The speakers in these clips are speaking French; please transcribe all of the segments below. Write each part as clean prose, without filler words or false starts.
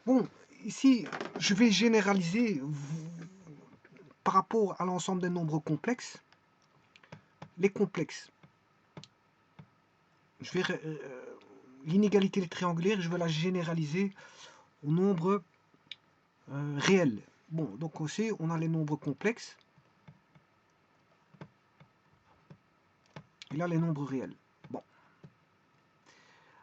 Bon, ici, je vais généraliser par rapport à l'ensemble des nombres complexes. Les complexes. L'inégalité triangulaire, je vais la généraliser au nombre réel. Bon, donc aussi, on a les nombres complexes. Et là, les nombres réels. Bon.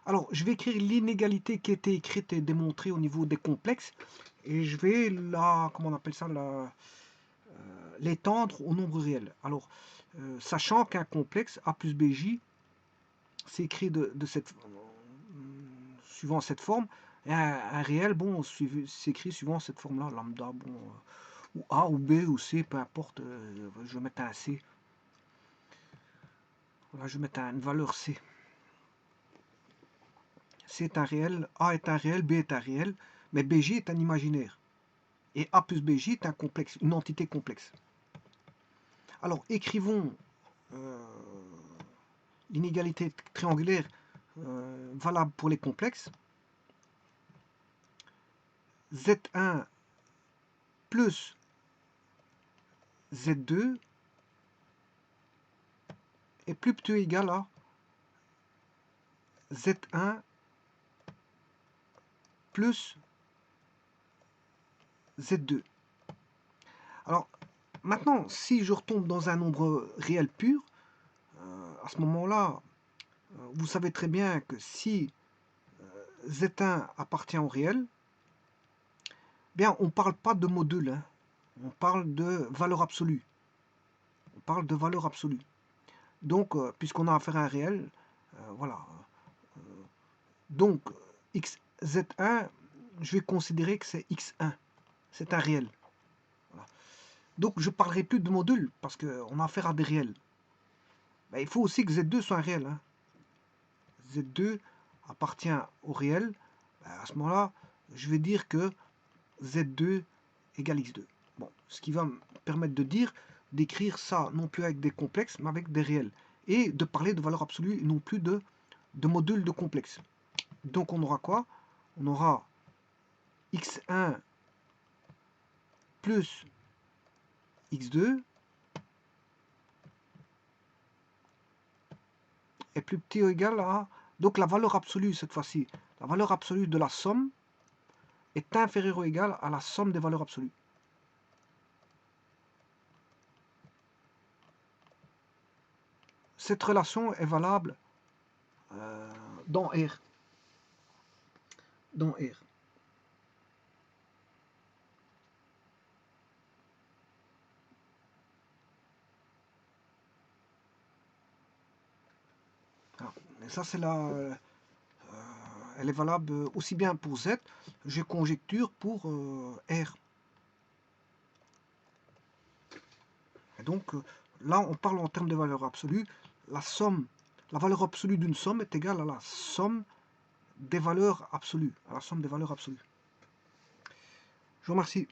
Alors, je vais écrire l'inégalité qui a été écrite et démontrée au niveau des complexes. Et je vais comment on appelle ça, l'étendre au nombre réel. Alors, sachant qu'un complexe A plus BJ, c'est écrit suivant cette forme, et un réel, bon, c'est écrit suivant cette forme-là, lambda, bon, ou A ou B ou C, peu importe, je vais mettre un C. Là, je vais mettre une valeur C. C est un réel, A est un réel, B est un réel, mais BJ est un imaginaire. Et A plus BJ est un complexe, une entité complexe. Alors, écrivons l'inégalité triangulaire valable pour les complexes. Z1 plus Z2 est plus petit ou égal à Z1 plus Z2. Alors, maintenant, si je retombe dans un nombre réel pur, à ce moment-là, vous savez très bien que si Z1 appartient au réel, bien, on ne parle pas de module, hein. On parle de valeur absolue. On parle de valeur absolue. Donc, puisqu'on a affaire à un réel, voilà. Donc, Z1, je vais considérer que c'est X1. C'est un réel. Voilà. Donc, je ne parlerai plus de module, parce qu'on a affaire à des réels. Ben, il faut aussi que Z2 soit un réel. Hein. Z2 appartient au réel. Ben, à ce moment-là, je vais dire que Z2 égale X2. Bon, ce qui va me permettre de dire, d'écrire ça non plus avec des complexes, mais avec des réels. Et de parler de valeur absolue, non plus de modules de complexes. Donc on aura quoi? On aura X1 plus X2 est plus petit ou égal à... Donc la valeur absolue cette fois-ci, la valeur absolue de la somme est inférieure ou égale à la somme des valeurs absolues. Cette relation est valable dans R. Dans R. Ah, et ça c'est la... elle est valable aussi bien pour Z, je conjecture pour R. Et donc là on parle en termes de valeur absolue, la valeur absolue d'une somme est égale à la somme des valeurs absolues, à la somme des valeurs absolues. Je vous remercie.